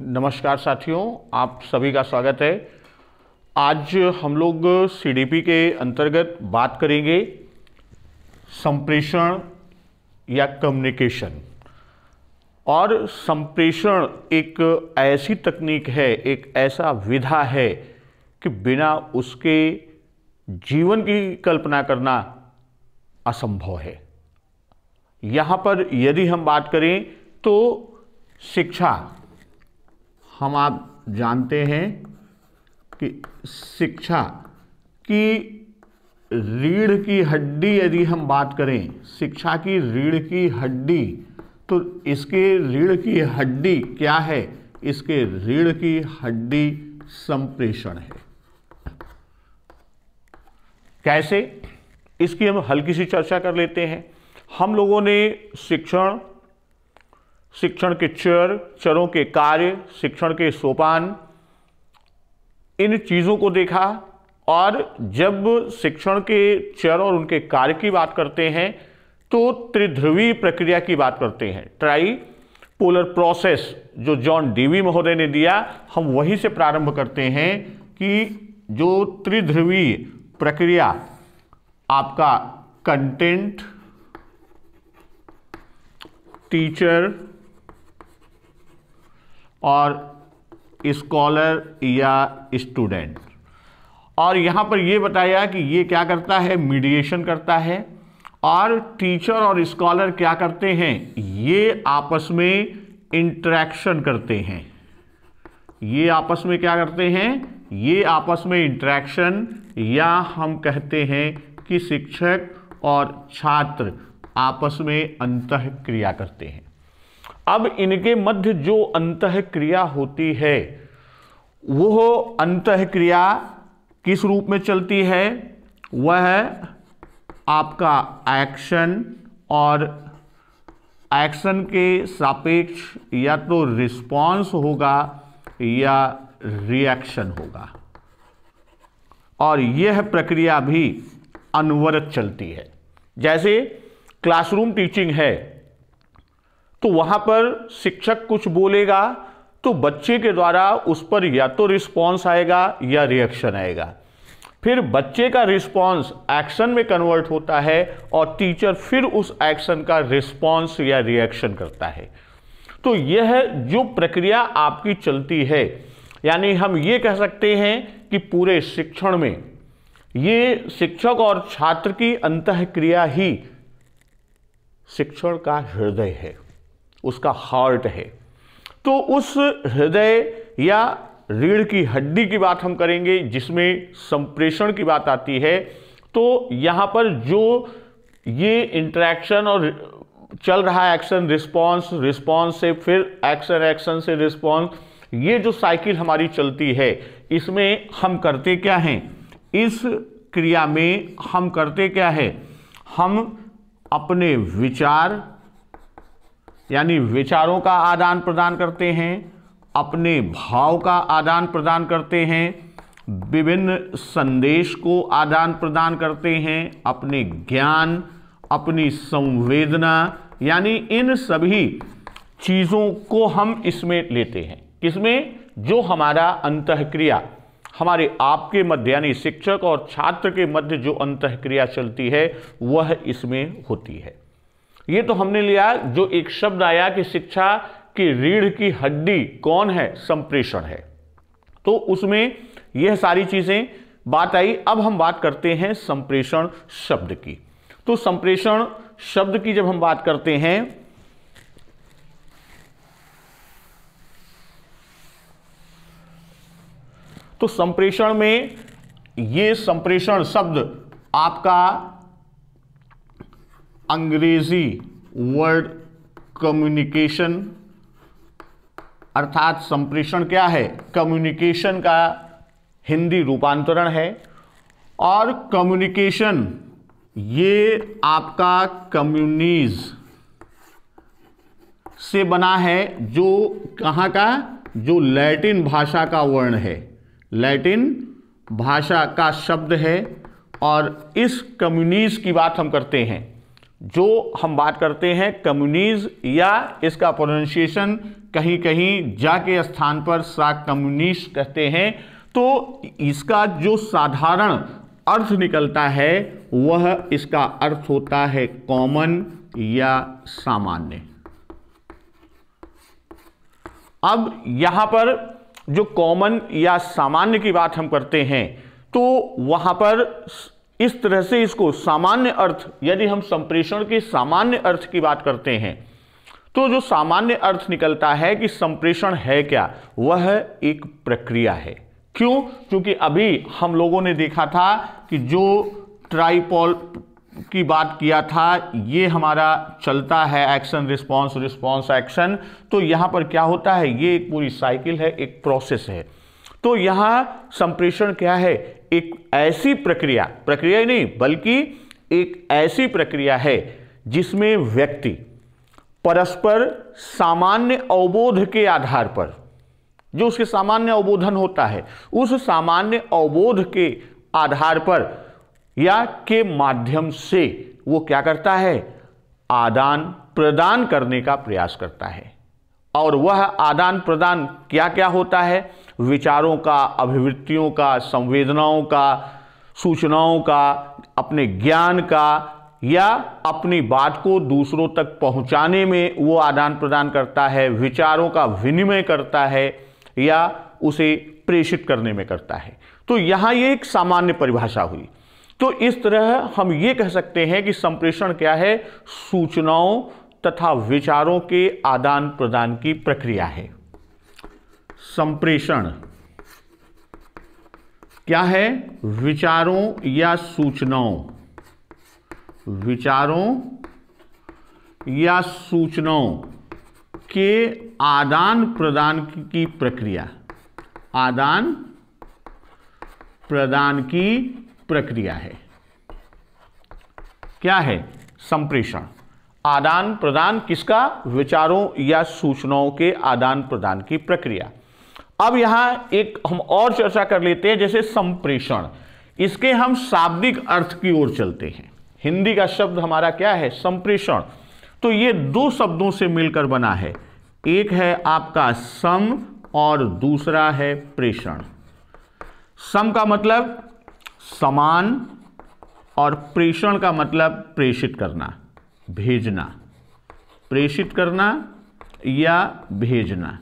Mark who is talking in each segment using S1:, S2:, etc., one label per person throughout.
S1: नमस्कार साथियों, आप सभी का स्वागत है। आज हम लोग सीडीपी के अंतर्गत बात करेंगे संप्रेषण या कम्युनिकेशन। और संप्रेषण एक ऐसी तकनीक है, एक ऐसा विधा है कि बिना उसके जीवन की कल्पना करना असंभव है। यहाँ पर यदि हम बात करें तो शिक्षा, हम आप जानते हैं कि शिक्षा की रीढ़ की हड्डी, यदि हम बात करें शिक्षा की रीढ़ की हड्डी, तो इसके रीढ़ की हड्डी क्या है? इसके रीढ़ की हड्डी संप्रेषण है। कैसे? इसकी हम हल्की सी चर्चा कर लेते हैं। हम लोगों ने शिक्षण के चरों के कार्य, शिक्षण के सोपान, इन चीज़ों को देखा। और जब शिक्षण के चर और उनके कार्य की बात करते हैं तो त्रिध्रुवीय प्रक्रिया की बात करते हैं। ट्राई पोलर प्रोसेस जो जॉन डीवी महोदय ने दिया, हम वहीं से प्रारंभ करते हैं कि जो त्रिध्रुवीय प्रक्रिया आपका कंटेंट, टीचर और स्कॉलर या स्टूडेंट। और यहाँ पर ये बताया कि ये क्या करता है? मीडिएशन करता है। और टीचर और स्कॉलर क्या करते हैं? ये आपस में इंटरेक्शन करते हैं। ये आपस में क्या करते हैं? ये आपस में इंटरेक्शन, या हम कहते हैं कि शिक्षक और छात्र आपस में अंतःक्रिया करते हैं। अब इनके मध्य जो अंतःक्रिया होती है, वह अंतःक्रिया किस रूप में चलती है? वह आपका एक्शन, और एक्शन के सापेक्ष या तो रिस्पॉन्स होगा या रिएक्शन होगा। और यह प्रक्रिया भी अनवरत चलती है। जैसे क्लासरूम टीचिंग है तो वहां पर शिक्षक कुछ बोलेगा तो बच्चे के द्वारा उस पर या तो रिस्पॉन्स आएगा या रिएक्शन आएगा। फिर बच्चे का रिस्पॉन्स एक्शन में कन्वर्ट होता है और टीचर फिर उस एक्शन का रिस्पॉन्स या रिएक्शन करता है। तो यह जो प्रक्रिया आपकी चलती है, यानी हम ये कह सकते हैं कि पूरे शिक्षण में ये शिक्षक और छात्र की अंतःक्रिया ही शिक्षण का हृदय है, उसका हार्ट है। तो उस हृदय या रीढ़ की हड्डी की बात हम करेंगे जिसमें संप्रेषण की बात आती है। तो यहाँ पर जो ये इंटरेक्शन और चल रहा है, एक्शन रिस्पॉन्स, रिस्पॉन्स से फिर एक्शन, एक्शन से रिस्पॉन्स, ये जो साइकिल हमारी चलती है, इसमें हम करते क्या हैं? इस क्रिया में हम करते क्या है? हम अपने विचार, यानी विचारों का आदान प्रदान करते हैं, अपने भाव का आदान प्रदान करते हैं, विभिन्न संदेश को आदान प्रदान करते हैं, अपने ज्ञान, अपनी संवेदना, यानी इन सभी चीज़ों को हम इसमें लेते हैं। किसमें? जो हमारा अंतःक्रिया, हमारे आपके मध्य यानी शिक्षक और छात्र के मध्य जो अंतःक्रिया चलती है वह इसमें होती है। ये तो हमने लिया, जो एक शब्द आया कि शिक्षा की रीढ़ की हड्डी कौन है? संप्रेषण है। तो उसमें यह सारी चीजें बात आई। अब हम बात करते हैं संप्रेषण शब्द की। तो संप्रेषण शब्द की जब हम बात करते हैं तो संप्रेषण में ये संप्रेषण शब्द आपका अंग्रेजी वर्ड कम्युनिकेशन, अर्थात संप्रेषण क्या है? कम्युनिकेशन का हिंदी रूपांतरण है। और कम्युनिकेशन ये आपका कम्युनिज से बना है, जो कहाँ का? जो लैटिन भाषा का वर्ण है, लैटिन भाषा का शब्द है। और इस कम्युनिज की बात हम करते हैं, जो हम बात करते हैं कम्युनिज, या इसका प्रोनाउंसिएशन कहीं कहीं जाके स्थान पर सा कम्युनिस्ट कहते हैं, तो इसका जो साधारण अर्थ निकलता है वह इसका अर्थ होता है कॉमन या सामान्य। अब यहां पर जो कॉमन या सामान्य की बात हम करते हैं तो वहां पर इस तरह से इसको सामान्य अर्थ, यदि हम संप्रेषण के सामान्य अर्थ की बात करते हैं तो जो सामान्य अर्थ निकलता है कि संप्रेषण है क्या, वह एक प्रक्रिया है। क्यों? क्योंकि अभी हम लोगों ने देखा था कि जो ट्राइपॉल की बात किया था, ये हमारा चलता है एक्शन रिस्पॉन्स रिस्पॉन्स एक्शन, तो यहां पर क्या होता है, ये एक पूरी साइकिल है, एक प्रोसेस है। तो यहां संप्रेषण क्या है, एक ऐसी प्रक्रिया, प्रक्रिया ही नहीं बल्कि एक ऐसी प्रक्रिया है जिसमें व्यक्ति परस्पर सामान्य अवबोध के आधार पर, जो उसके सामान्य अवबोधन होता है, उस सामान्य अवबोध के आधार पर या के माध्यम से वो क्या करता है, आदान प्रदान करने का प्रयास करता है। और वह आदान प्रदान क्या क्या होता है, विचारों का, अभिवृत्तियों का, संवेदनाओं का, सूचनाओं का, अपने ज्ञान का, या अपनी बात को दूसरों तक पहुंचाने में वो आदान प्रदान करता है, विचारों का विनिमय करता है या उसे प्रेषित करने में करता है। तो यहां ये एक सामान्य परिभाषा हुई। तो इस तरह हम ये कह सकते हैं कि संप्रेषण क्या है, सूचनाओं तथा विचारों के आदान प्रदान की प्रक्रिया है। संप्रेषण क्या है, विचारों या सूचनाओं, विचारों या सूचनाओं के आदान प्रदान की प्रक्रिया, आदान प्रदान की प्रक्रिया है। क्या है, संप्रेषण, आदान प्रदान किसका, विचारों या सूचनाओं के आदान प्रदान की प्रक्रिया। अब यहां एक हम और चर्चा कर लेते हैं, जैसे संप्रेषण, इसके हम शाब्दिक अर्थ की ओर चलते हैं। हिंदी का शब्द हमारा क्या है, संप्रेषण। तो ये दो शब्दों से मिलकर बना है, एक है आपका सम और दूसरा है प्रेषण। सम का मतलब समान और प्रेषण का मतलब प्रेषित करना, भेजना, प्रेषित करना या भेजना।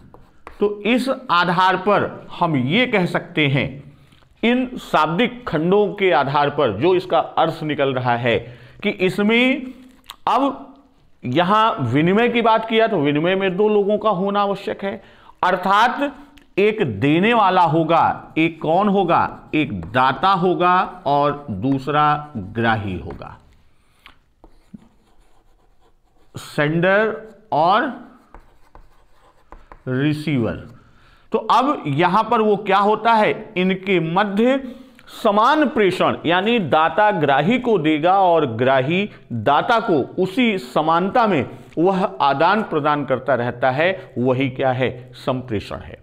S1: तो इस आधार पर हम ये कह सकते हैं, इन शाब्दिक खंडों के आधार पर जो इसका अर्थ निकल रहा है कि इसमें, अब यहां विनिमय की बात किया तो विनिमय में दो लोगों का होना आवश्यक है, अर्थात एक देने वाला होगा, एक कौन होगा, एक दाता होगा और दूसरा ग्राही होगा, सेंडर और रिसीवर। तो अब यहां पर वो क्या होता है, इनके मध्य समान प्रेषण, यानी दाता ग्राही को देगा और ग्राही दाता को उसी समानता में वह आदान प्रदान करता रहता है, वही क्या है, संप्रेषण है।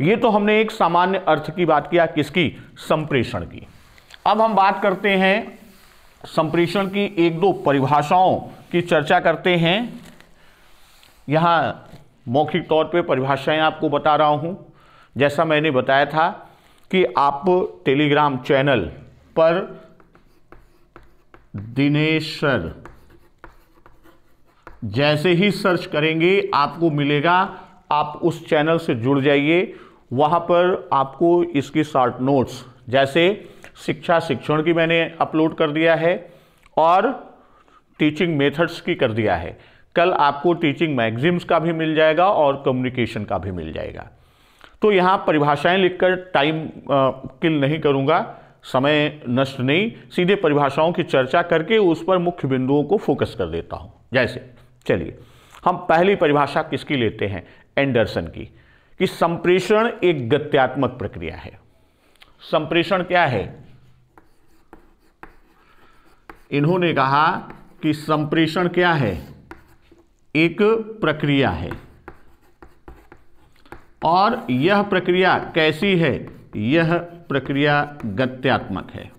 S1: ये तो हमने एक सामान्य अर्थ की बात किया, किसकी, संप्रेषण की। अब हम बात करते हैं संप्रेषण की एक दो परिभाषाओं की चर्चा करते हैं। यहां मौखिक तौर पे परिभाषाएं आपको बता रहा हूं। जैसा मैंने बताया था कि आप टेलीग्राम चैनल पर दिनेश सर जैसे ही सर्च करेंगे आपको मिलेगा, आप उस चैनल से जुड़ जाइए। वहाँ पर आपको इसकी शॉर्ट नोट्स, जैसे शिक्षा शिक्षण की मैंने अपलोड कर दिया है और टीचिंग मेथड्स की कर दिया है। कल आपको टीचिंग मैगजीन्स का भी मिल जाएगा और कम्युनिकेशन का भी मिल जाएगा। तो यहाँ परिभाषाएं लिखकर टाइम किल नहीं करूँगा, समय नष्ट नहीं, सीधे परिभाषाओं की चर्चा करके उस पर मुख्य बिंदुओं को फोकस कर देता हूँ। जैसे चलिए हम पहली परिभाषा किसकी लेते हैं, एंडरसन की, कि संप्रेषण एक गत्यात्मक प्रक्रिया है। संप्रेषण क्या है, इन्होंने कहा कि संप्रेषण क्या है, एक प्रक्रिया है और यह प्रक्रिया कैसी है, यह प्रक्रिया गत्यात्मक है।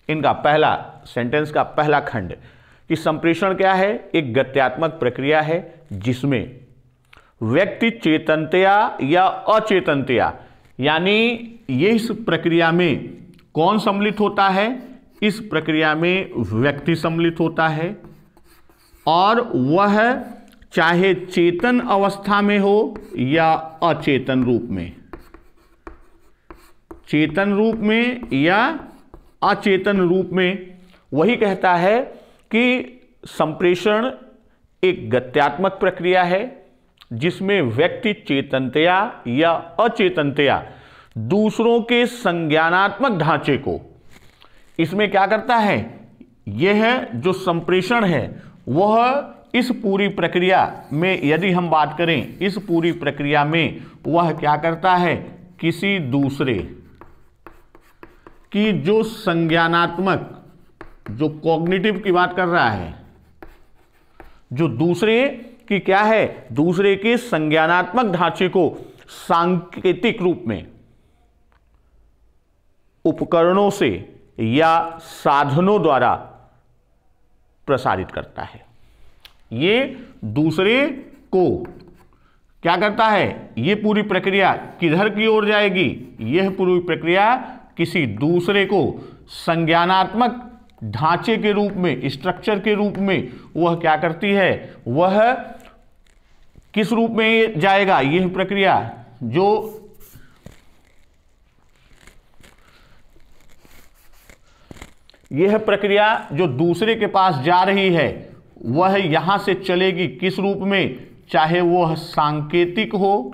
S1: इनका पहला सेंटेंस का पहला खंड कि संप्रेषण क्या है, एक गत्यात्मक प्रक्रिया है जिसमें व्यक्ति चेतनतया या अचेतनतया, यानी ये इस प्रक्रिया में कौन सम्मिलित होता है, इस प्रक्रिया में व्यक्ति सम्मिलित होता है और वह चाहे चेतन अवस्था में हो या अचेतन रूप में, चेतन रूप में या अचेतन रूप में। वही कहता है कि संप्रेषण एक गत्यात्मक प्रक्रिया है जिसमें व्यक्ति चेतनतया या अचेतनतया दूसरों के संज्ञानात्मक ढांचे को, इसमें क्या करता है, यह जो संप्रेषण है वह इस पूरी प्रक्रिया में, यदि हम बात करें इस पूरी प्रक्रिया में, वह क्या करता है, किसी दूसरे की जो संज्ञानात्मक, जो कॉग्निटिव की बात कर रहा है, जो दूसरे की क्या है, दूसरे के संज्ञानात्मक ढांचे को सांकेतिक रूप में उपकरणों से या साधनों द्वारा प्रसारित करता है। ये दूसरे को क्या करता है, ये पूरी प्रक्रिया किधर की ओर जाएगी, यह पूरी प्रक्रिया किसी दूसरे को संज्ञानात्मक ढांचे के रूप में, स्ट्रक्चर के रूप में वह क्या करती है, वह किस रूप में जाएगा, यह प्रक्रिया जो यह प्रक्रिया जो दूसरे के पास जा रही है वह यहां से चलेगी किस रूप में, चाहे वह सांकेतिक हो।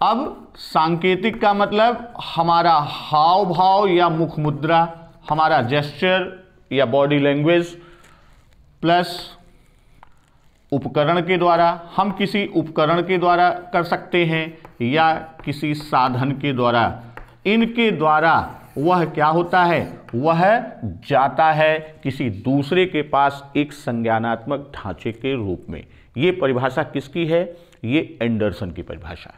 S1: अब सांकेतिक का मतलब हमारा हाव भाव या मुख मुद्रा, हमारा जेस्चर या बॉडी लैंग्वेज, प्लस उपकरण के द्वारा, हम किसी उपकरण के द्वारा कर सकते हैं या किसी साधन के द्वारा, इनके द्वारा वह क्या होता है, वह जाता है किसी दूसरे के पास एक संज्ञानात्मक ढांचे के रूप में। यह परिभाषा किसकी है, ये एंडरसन की परिभाषा।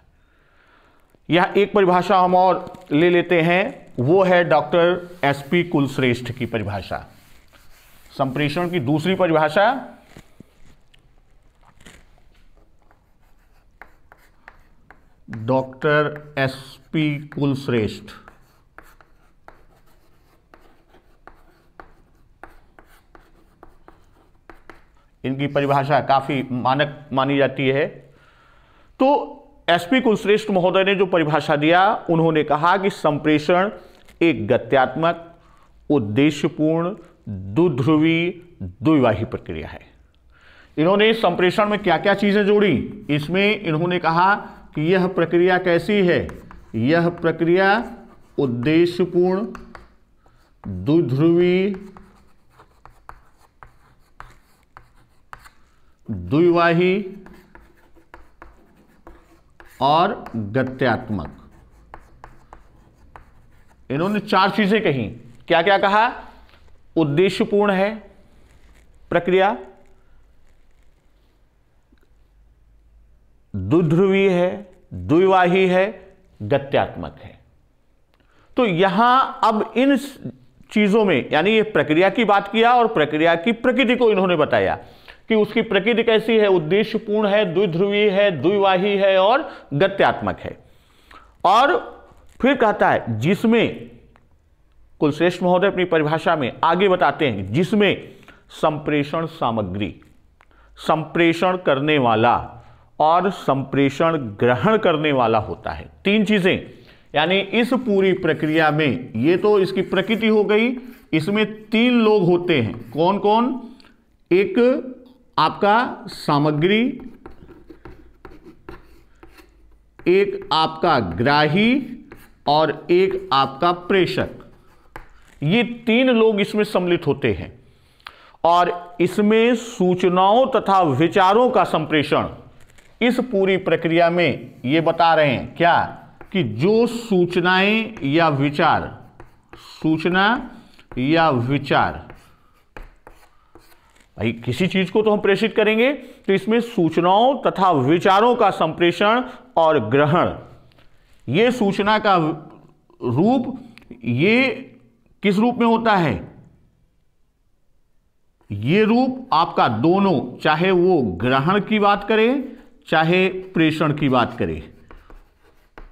S1: यह एक परिभाषा हम और ले लेते हैं, वो है डॉक्टर एसपी कुलश्रेष्ठ की परिभाषा। संप्रेषण की दूसरी परिभाषा डॉक्टर एसपी कुलश्रेष्ठ, इनकी परिभाषा काफी मानक मानी जाती है। तो एसपी कुलश्रेष्ठ महोदय ने जो परिभाषा दिया, उन्होंने कहा कि संप्रेषण एक गत्यात्मक, उद्देश्यपूर्ण, द्विध्रुवी, द्विवाही प्रक्रिया है। इन्होंने संप्रेषण में क्या क्या चीजें जोड़ी, इसमें इन्होंने कहा कि यह प्रक्रिया कैसी है, यह प्रक्रिया उद्देश्यपूर्ण, द्विध्रुवी, द्विवाही और गत्यात्मक। इन्होंने चार चीजें कही। क्या क्या कहा, उद्देश्यपूर्ण है प्रक्रिया, द्विध्रुवी है, द्विवाही है, गत्यात्मक है। तो यहां अब इन चीजों में, यानी ये प्रक्रिया की बात किया और प्रक्रिया की प्रकृति को इन्होंने बताया कि उसकी प्रकृति कैसी है, उद्देश्यपूर्ण है, द्विध्रुवी है, द्विवाही है और गत्यात्मक है। और फिर कहता है जिसमें, कुलश्रेष्ठ महोदय अपनी परिभाषा में आगे बताते हैं, जिसमें संप्रेषण सामग्री, संप्रेषण करने वाला और संप्रेषण ग्रहण करने वाला होता है। तीन चीजें, यानी इस पूरी प्रक्रिया में, ये तो इसकी प्रकृति हो गई, इसमें तीन लोग होते हैं। कौन कौन, एक आपका सामग्री, एक आपका ग्राही और एक आपका प्रेषक। ये तीन लोग इसमें सम्मिलित होते हैं और इसमें सूचनाओं तथा विचारों का संप्रेषण इस पूरी प्रक्रिया में ये बता रहे हैं क्या, कि जो सूचनाएं या विचार, सूचना या विचार, भाई किसी चीज को तो हम प्रेषित करेंगे, तो इसमें सूचनाओं तथा विचारों का संप्रेषण और ग्रहण, ये सूचना का रूप ये किस रूप में होता है, ये रूप आपका दोनों, चाहे वो ग्रहण की बात करें चाहे प्रेषण की बात करें,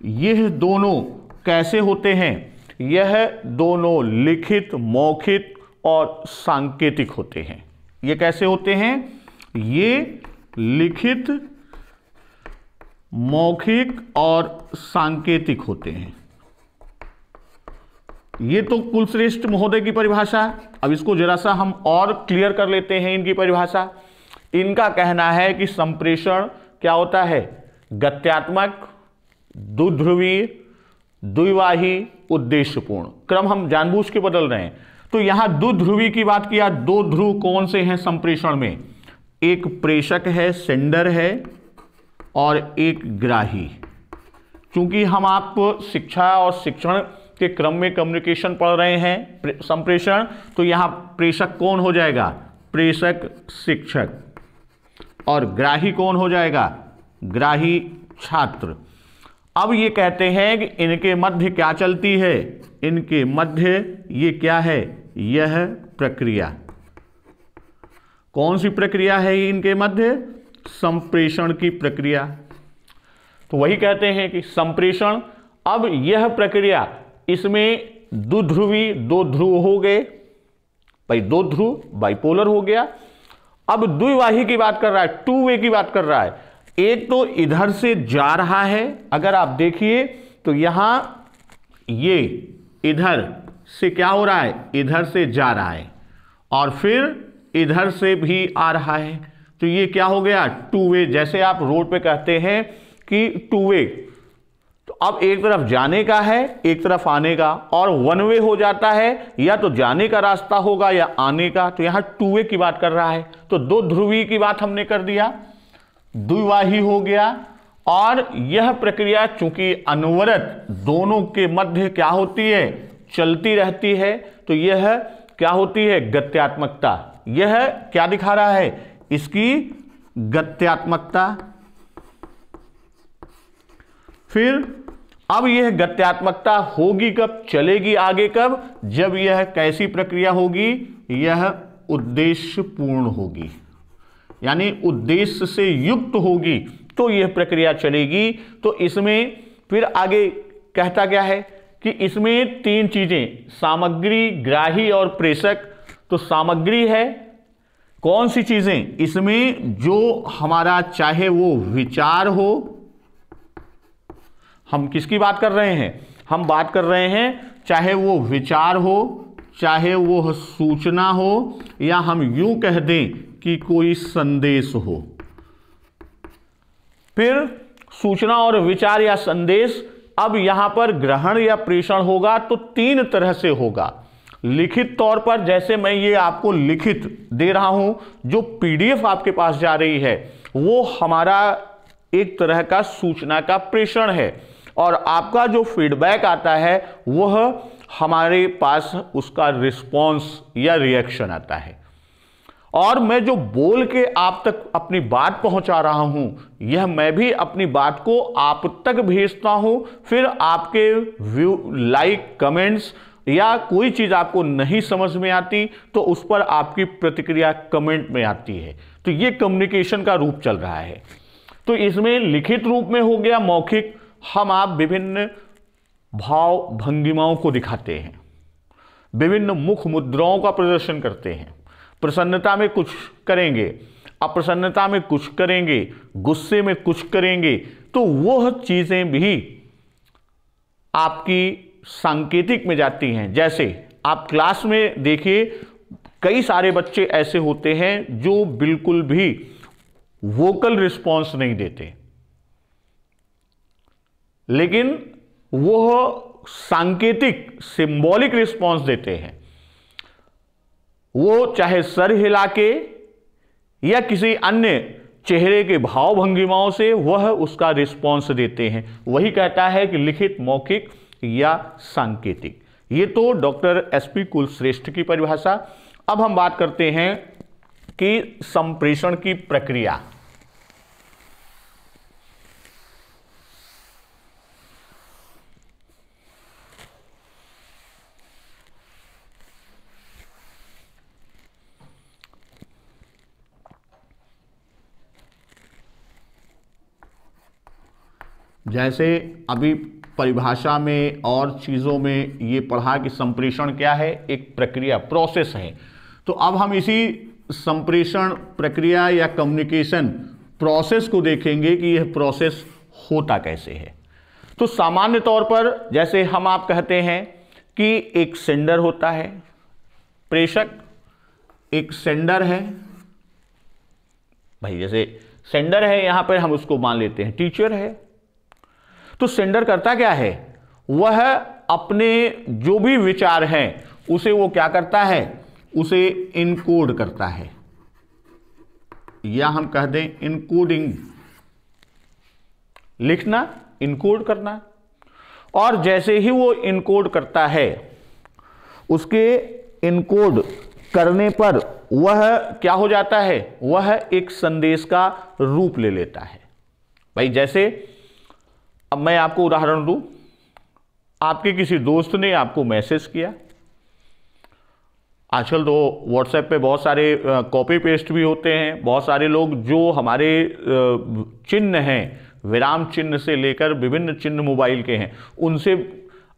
S1: यह दोनों कैसे होते हैं? यह दोनों लिखित, मौखिक और सांकेतिक होते हैं। ये कैसे होते हैं? ये लिखित, मौखिक और सांकेतिक होते हैं। ये तो कुलश्रेष्ठ महोदय की परिभाषा। अब इसको जरा सा हम और क्लियर कर लेते हैं इनकी परिभाषा। इनका कहना है कि संप्रेषण क्या होता है? गत्यात्मक, द्विध्रुवीय, द्विवाही, उद्देश्यपूर्ण। क्रम हम जानबूझ के बदल रहे हैं। तो यहां द्विध्रुवी की बात किया। दो ध्रुव कौन से हैं संप्रेषण में? एक प्रेषक है, सेंडर है, और एक ग्राही। क्योंकि हम आप शिक्षा और शिक्षण के क्रम में कम्युनिकेशन पढ़ रहे हैं, संप्रेषण, तो यहां प्रेषक कौन हो जाएगा? प्रेषक शिक्षक। और ग्राही कौन हो जाएगा? ग्राही छात्र। अब ये कहते हैं कि इनके मध्य क्या चलती है? इनके मध्य ये क्या है? यह प्रक्रिया। कौन सी प्रक्रिया है इनके मध्य? संप्रेषण की प्रक्रिया। तो वही कहते हैं कि संप्रेषण, अब यह प्रक्रिया, इसमें द्विध्रुवी, दो ध्रुव हो गए भाई, दो ध्रुव बाइपोलर हो गया। अब द्विवाही की बात कर रहा है, टू वे की बात कर रहा है। एक तो इधर से जा रहा है, अगर आप देखिए तो यहां ये इधर से क्या हो रहा है? इधर से जा रहा है, और फिर इधर से भी आ रहा है। तो ये क्या हो गया? Two way. जैसे आप रोड पे कहते हैं कि टू वे, तो अब एक तरफ जाने का है, एक तरफ आने का, और वन वे हो जाता है, या तो जाने का रास्ता होगा या आने का। तो यहां टू वे की बात कर रहा है। तो दो ध्रुवी की बात हमने कर दिया, द्विवाही हो गया। और यह प्रक्रिया चूंकि अनवरत दोनों के मध्य क्या होती है? चलती रहती है। तो यह क्या होती है? गत्यात्मकता। यह क्या दिखा रहा है? इसकी गत्यात्मकता। फिर अब यह गत्यात्मकता होगी कब? चलेगी आगे कब? जब यह कैसी प्रक्रिया होगी? यह उद्देश्यपूर्ण होगी, यानी उद्देश्य से युक्त होगी, तो यह प्रक्रिया चलेगी। तो इसमें फिर आगे कहता क्या है कि इसमें तीन चीजें, सामग्री, ग्राही और प्रेषक। तो सामग्री है कौन सी चीजें? इसमें जो हमारा, चाहे वो विचार हो, हम किसकी बात कर रहे हैं? हम बात कर रहे हैं चाहे वो विचार हो, चाहे वो सूचना हो, या हम यूं कह दें कि कोई संदेश हो। फिर सूचना और विचार या संदेश, अब यहां पर ग्रहण या प्रेषण होगा तो तीन तरह से होगा। लिखित तौर पर, जैसे मैं ये आपको लिखित दे रहा हूं, जो पीडीएफ आपके पास जा रही है, वो हमारा एक तरह का सूचना का प्रेषण है, और आपका जो फीडबैक आता है वह हमारे पास उसका रिस्पॉन्स या रिएक्शन आता है। और मैं जो बोल के आप तक अपनी बात पहुंचा रहा हूं, यह मैं भी अपनी बात को आप तक भेजता हूं। फिर आपके व्यू, लाइक, कमेंट्स, या कोई चीज आपको नहीं समझ में आती तो उस पर आपकी प्रतिक्रिया कमेंट में आती है। तो यह कम्युनिकेशन का रूप चल रहा है। तो इसमें लिखित रूप में हो गया मौखिक, हम आप विभिन्न भाव भंगिमाओं को दिखाते हैं, विभिन्न मुख मुद्राओं का प्रदर्शन करते हैं। प्रसन्नता में कुछ करेंगे, अप्रसन्नता में कुछ करेंगे, गुस्से में कुछ करेंगे। तो वह चीजें भी आपकी सांकेतिक में जाती हैं। जैसे आप क्लास में देखिए, कई सारे बच्चे ऐसे होते हैं जो बिल्कुल भी वोकल रिस्पॉन्स नहीं देते, लेकिन वह सांकेतिक, सिंबॉलिक रिस्पॉन्स देते हैं। वो चाहे सर हिला के या किसी अन्य चेहरे के भाव भंगिमाओं से वह उसका रिस्पॉन्स देते हैं। वही कहता है कि लिखित, मौखिक या सांकेतिक। ये तो डॉक्टर एसपी कुलश्रेष्ठ की परिभाषा। अब हम बात करते हैं कि संप्रेषण की प्रक्रिया। जैसे अभी परिभाषा में और चीज़ों में ये पढ़ा कि संप्रेषण क्या है, एक प्रक्रिया, प्रोसेस है। तो अब हम इसी संप्रेषण प्रक्रिया या कम्युनिकेशन प्रोसेस को देखेंगे कि यह प्रोसेस होता कैसे है। तो सामान्य तौर पर जैसे हम आप कहते हैं कि एक सेंडर होता है, प्रेषक एक सेंडर है भाई, जैसे सेंडर है यहां पर हम उसको मान लेते हैं टीचर है। तो सेंडर करता क्या है, वह अपने जो भी विचार हैं उसे वो क्या करता है, उसे इनकोड करता है, या हम कह दें इनकोडिंग, लिखना, इनकोड करना। और जैसे ही वो इनकोड करता है, उसके इनकोड करने पर वह क्या हो जाता है, वह एक संदेश का रूप ले लेता है। भाई जैसे अब मैं आपको उदाहरण दूं, आपके किसी दोस्त ने आपको मैसेज किया, आजकल तो व्हाट्सएप पे बहुत सारे कॉपी पेस्ट भी होते हैं, बहुत सारे लोग जो हमारे चिन्ह हैं, विराम चिन्ह से लेकर विभिन्न चिन्ह मोबाइल के हैं, उनसे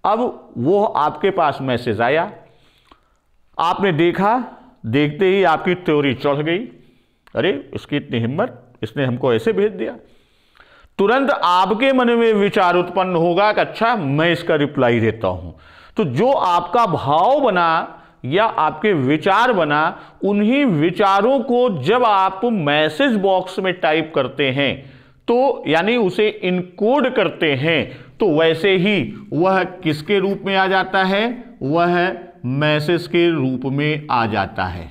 S1: अब वो आपके पास मैसेज आया, आपने देखा, देखते ही आपकी त्योरी चढ़ गई, अरे इसकी इतनी हिम्मत, इसने हमको ऐसे भेज दिया। तुरंत आपके मन में विचार उत्पन्न होगा कि अच्छा मैं इसका रिप्लाई देता हूं। तो जो आपका भाव बना या आपके विचार बना, उन्हीं विचारों को जब आप मैसेज बॉक्स में टाइप करते हैं, तो यानी उसे इनकोड करते हैं, तो वैसे ही वह किसके रूप में आ जाता है, वह मैसेज के रूप में आ जाता है।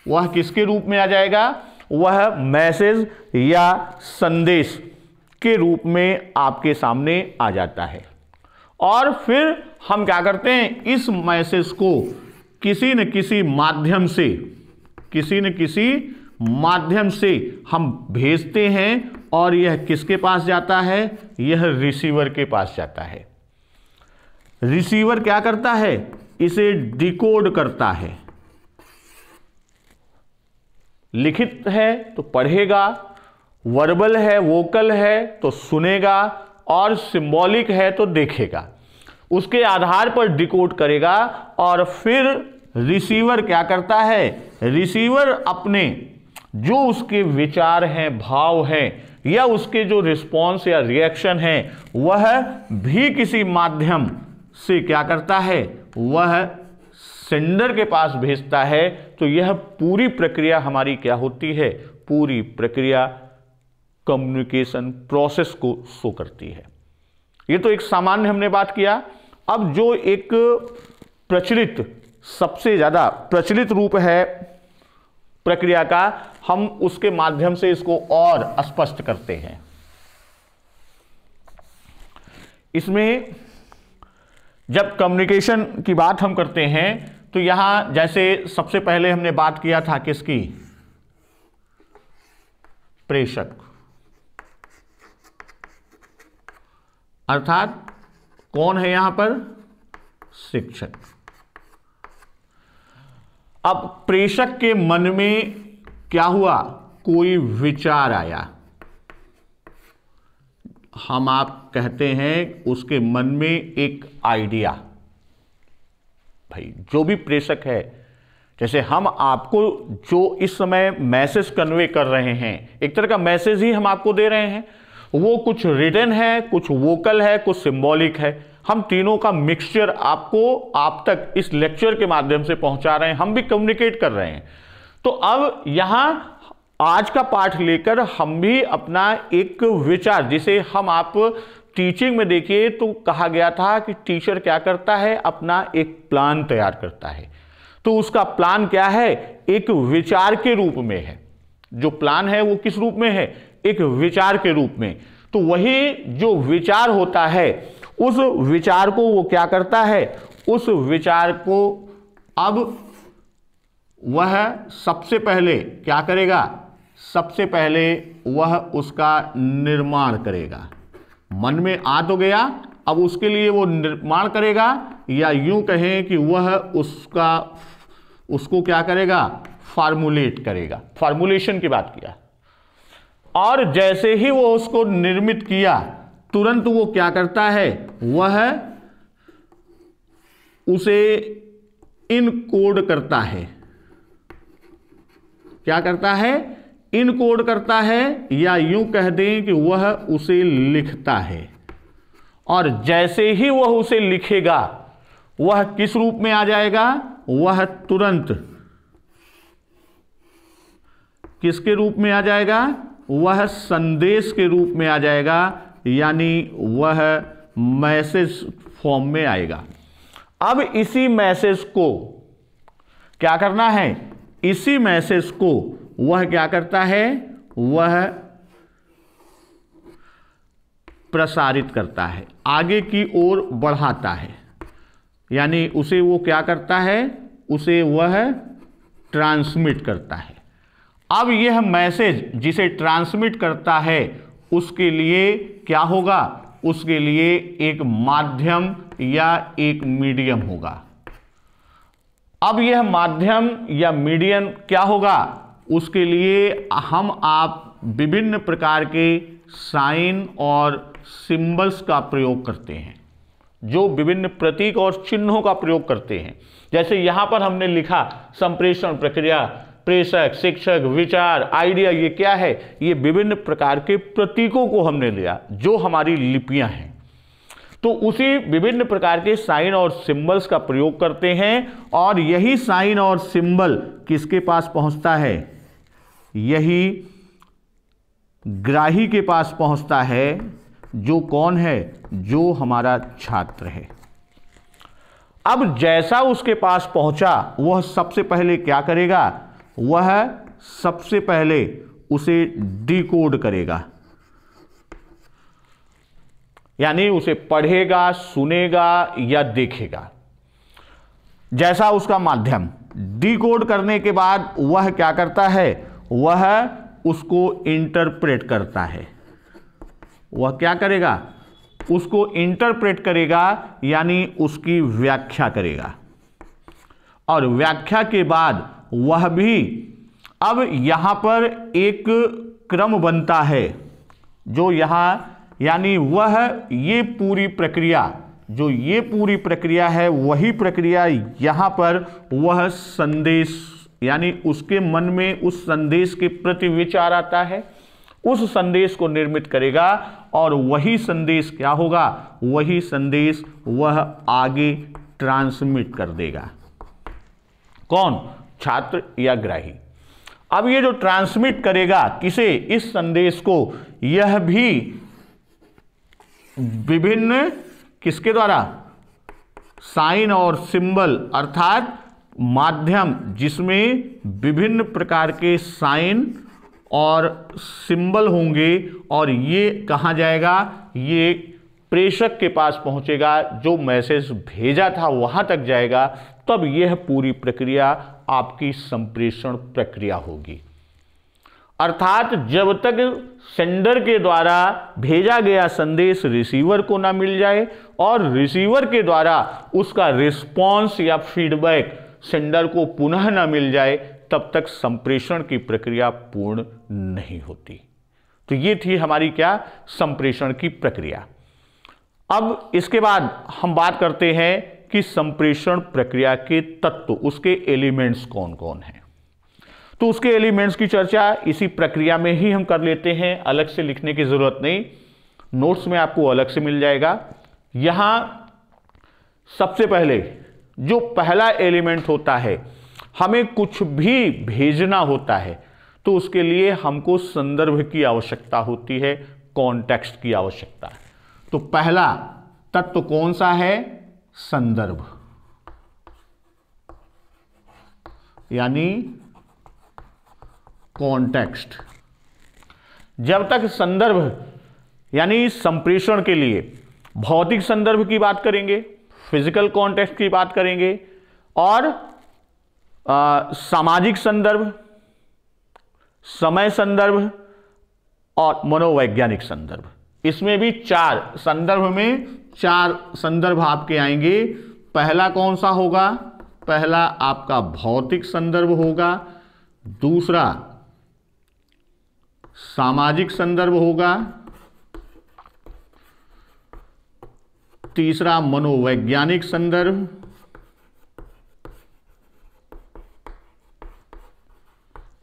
S1: वह किसके रूप में आ जाएगा, वह मैसेज या संदेश के रूप में आपके सामने आ जाता है। और फिर हम क्या करते हैं, इस मैसेज को किसी न किसी माध्यम से, किसी न किसी माध्यम से हम भेजते हैं, और यह किसके पास जाता है, यह रिसीवर के पास जाता है। रिसीवर क्या करता है, इसे डिकोड करता है। लिखित है तो पढ़ेगा, वर्बल है, वोकल है तो सुनेगा, और सिंबॉलिक है तो देखेगा। उसके आधार पर डिकोड करेगा, और फिर रिसीवर क्या करता है, रिसीवर अपने जो उसके विचार हैं, भाव हैं, या उसके जो रिस्पॉन्स या रिएक्शन है, वह भी किसी माध्यम से क्या करता है, वह सेंडर के पास भेजता है। तो यह पूरी प्रक्रिया हमारी क्या होती है, पूरी प्रक्रिया कम्युनिकेशन प्रोसेस को शो करती है। ये तो एक सामान्य हमने बात किया। अब जो एक प्रचलित, सबसे ज्यादा प्रचलित रूप है प्रक्रिया का, हम उसके माध्यम से इसको और स्पष्ट करते हैं। इसमें जब कम्युनिकेशन की बात हम करते हैं, तो यहां जैसे सबसे पहले हमने बात किया था किसकी, प्रेषक, अर्थात कौन है यहां पर, शिक्षक। अब प्रेषक के मन में क्या हुआ, कोई विचार आया, हम आप कहते हैं उसके मन में एक आइडिया। भाई जो भी प्रेषक है, जैसे हम आपको जो इस समय मैसेज कन्वे कर रहे हैं, एक तरह का मैसेज ही हम आपको दे रहे हैं, वो कुछ रिटन है, कुछ वोकल है, कुछ सिंबॉलिक है। हम तीनों का मिक्सचर आपको, आप तक इस लेक्चर के माध्यम से पहुंचा रहे हैं, हम भी कम्युनिकेट कर रहे हैं। तो अब यहां आज का पाठ लेकर हम भी अपना एक विचार, जिसे हम आप टीचिंग में देखिए तो कहा गया था कि टीचर क्या करता है, अपना एक प्लान तैयार करता है। तो उसका प्लान क्या है, एक विचार के रूप में है। जो प्लान है वो किस रूप में है, एक विचार के रूप में। तो वही जो विचार होता है, उस विचार को वो क्या करता है, उस विचार को अब वह सबसे पहले क्या करेगा, सबसे पहले वह उसका निर्माण करेगा। मन में आ तो गया, अब उसके लिए वो निर्माण करेगा, या यूं कहें कि वह उसको क्या करेगा, फार्मूलेट करेगा। फार्मूलेशन की बात किया। और जैसे ही वो उसको निर्मित किया तुरंत वो क्या करता है, वह उसे इनकोड करता है। क्या करता है, इनकोड करता है, या यूं कह दें कि वह उसे लिखता है। और जैसे ही वह उसे लिखेगा वह किस रूप में आ जाएगा, वह तुरंत किसके रूप में आ जाएगा, वह संदेश के रूप में आ जाएगा, यानी वह मैसेज फॉर्म में आएगा। अब इसी मैसेज को क्या करना है, इसी मैसेज को वह क्या करता है, वह प्रसारित करता है, आगे की ओर बढ़ाता है, यानी उसे वो क्या करता है, उसे वह ट्रांसमिट करता है। अब यह मैसेज जिसे ट्रांसमिट करता है उसके लिए क्या होगा, उसके लिए एक माध्यम या एक मीडियम होगा। अब यह माध्यम या मीडियम क्या होगा, उसके लिए हम आप विभिन्न प्रकार के साइन और सिंबल्स का प्रयोग करते हैं, जो विभिन्न प्रतीक और चिन्हों का प्रयोग करते हैं। जैसे यहां पर हमने लिखा संप्रेषण प्रक्रिया, प्रेषक, शिक्षक, विचार, आइडिया, ये क्या है, ये विभिन्न प्रकार के प्रतीकों को हमने लिया जो हमारी लिपियां हैं। तो उसी विभिन्न प्रकार के साइन और सिंबल्स का प्रयोग करते हैं, और यही साइन और सिंबल किसके पास पहुंचता है, यही ग्राही के पास पहुंचता है, जो कौन है, जो हमारा छात्र है। अब जैसा उसके पास पहुंचा वह सबसे पहले क्या करेगा, वह सबसे पहले उसे डिकोड करेगा, यानी उसे पढ़ेगा, सुनेगा या देखेगा, जैसा उसका माध्यम। डिकोड करने के बाद वह क्या करता है, वह उसको इंटरप्रेट करता है। वह क्या करेगा, उसको इंटरप्रेट करेगा, यानी उसकी व्याख्या करेगा। और व्याख्या के बाद वह भी, अब यहां पर एक क्रम बनता है जो यहां, यानी वह ये पूरी प्रक्रिया, जो ये पूरी प्रक्रिया है, वही प्रक्रिया यहां पर वह संदेश, यानी उसके मन में उस संदेश के प्रति विचार आता है, उस संदेश को निर्मित करेगा, और वही संदेश क्या होगा, वही संदेश वह आगे ट्रांसमिट कर देगा। कौन, छात्र या ग्राही। अब ये जो ट्रांसमिट करेगा किसे, इस संदेश को, यह भी विभिन्न किसके द्वारा, साइन और सिंबल, अर्थात माध्यम जिसमें विभिन्न प्रकार के साइन और सिंबल होंगे, और ये कहां जाएगा, ये प्रेषक के पास पहुंचेगा, जो मैसेज भेजा था वहां तक जाएगा। तब यह पूरी प्रक्रिया आपकी संप्रेषण प्रक्रिया होगी। अर्थात जब तक सेंडर के द्वारा भेजा गया संदेश रिसीवर को ना मिल जाए और रिसीवर के द्वारा उसका रिस्पॉन्स या फीडबैक सेंडर को पुनः ना मिल जाए, तब तक संप्रेषण की प्रक्रिया पूर्ण नहीं होती। तो ये थी हमारी क्या, संप्रेषण की प्रक्रिया। अब इसके बाद हम बात करते हैं कि संप्रेषण प्रक्रिया के तत्व, उसके एलिमेंट्स कौन कौन हैं। तो उसके एलिमेंट्स की चर्चा इसी प्रक्रिया में ही हम कर लेते हैं, अलग से लिखने की जरूरत नहीं, नोट्स में आपको अलग से मिल जाएगा। यहां सबसे पहले जो पहला एलिमेंट होता है, हमें कुछ भी भेजना होता है तो उसके लिए हमको संदर्भ की आवश्यकता होती है, कॉन्टेक्स्ट की आवश्यकता है। तो पहला तत्व कौन सा है, संदर्भ, यानी कॉन्टेक्स्ट। जब तक संदर्भ, यानी संप्रेषण के लिए भौतिक संदर्भ की बात करेंगे, फिजिकल कॉन्टेक्स्ट की बात करेंगे, और सामाजिक संदर्भ, समय संदर्भ और मनोवैज्ञानिक संदर्भ। इसमें भी चार संदर्भ में चार संदर्भ आपके आएंगे। पहला कौन सा होगा, पहला आपका भौतिक संदर्भ होगा, दूसरा सामाजिक संदर्भ होगा, तीसरा मनोवैज्ञानिक संदर्भ,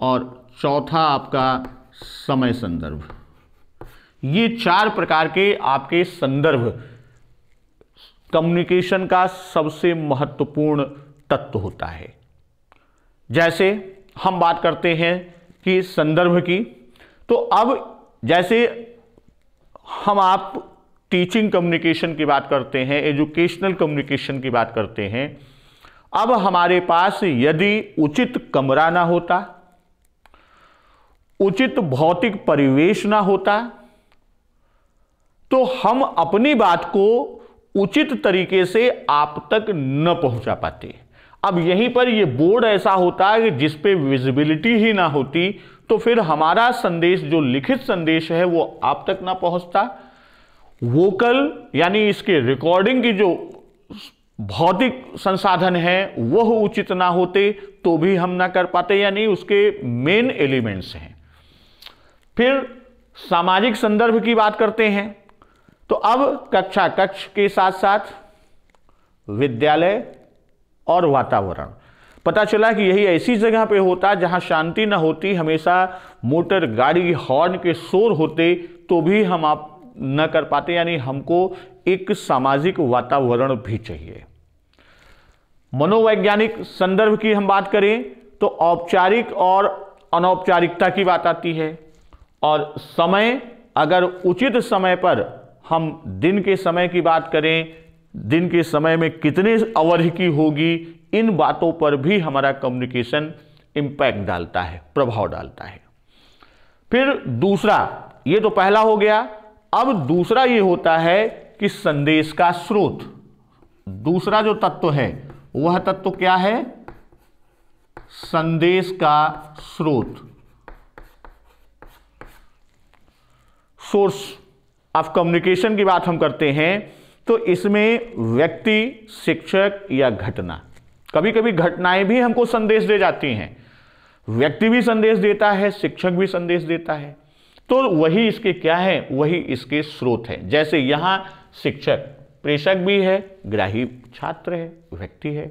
S1: और चौथा आपका समय संदर्भ। ये 4 प्रकार के आपके संदर्भ कम्युनिकेशन का सबसे महत्वपूर्ण तत्व होता है। जैसे हम बात करते हैं कि संदर्भ की, तो अब जैसे आप टीचिंग कम्युनिकेशन की बात करते हैं, एजुकेशनल कम्युनिकेशन की बात करते हैं। अब हमारे पास यदि उचित कमरा ना होता, उचित भौतिक परिवेश ना होता, तो हम अपनी बात को उचित तरीके से आप तक न पहुंचा पाते। अब यहीं पर ये बोर्ड ऐसा होता है कि जिस पे विजिबिलिटी ही ना होती, तो फिर हमारा संदेश, जो लिखित संदेश है, वो आप तक ना पहुंचता। वोकल यानी इसके रिकॉर्डिंग की जो भौतिक संसाधन है वह उचित ना होते तो भी हम ना कर पाते, यानी उसके मेन एलिमेंट्स हैं। फिर सामाजिक संदर्भ की बात करते हैं, तो अब कक्ष के साथ साथ विद्यालय और वातावरण। पता चला कि यही ऐसी जगह पे होता जहां शांति न होती, हमेशा मोटर गाड़ी हॉर्न के शोर होते तो भी हम आप न कर पाते, यानी हमको एक सामाजिक वातावरण भी चाहिए। मनोवैज्ञानिक संदर्भ की हम बात करें तो औपचारिक और अनौपचारिकता की बात आती है, और समय, अगर उचित समय पर हम दिन के समय की बात करें, दिन के समय में कितने अवधि की होगी, इन बातों पर भी हमारा कम्युनिकेशन इंपैक्ट डालता है, प्रभाव डालता है। फिर दूसरा, ये तो पहला हो गया। अब दूसरा ये होता है कि संदेश का स्रोत। दूसरा जो तत्व है वह तत्व क्या है? संदेश का स्रोत, सोर्स ऑफ कम्युनिकेशन की बात हम करते हैं तो इसमें व्यक्ति, शिक्षक या घटना, कभी कभी घटनाएं भी हमको संदेश दे जाती हैं। व्यक्ति भी संदेश देता है, शिक्षक भी संदेश देता है, तो वही इसके क्या है, वही इसके स्रोत है। जैसे यहां शिक्षक प्रेषक भी है, ग्राही छात्र है, व्यक्ति है।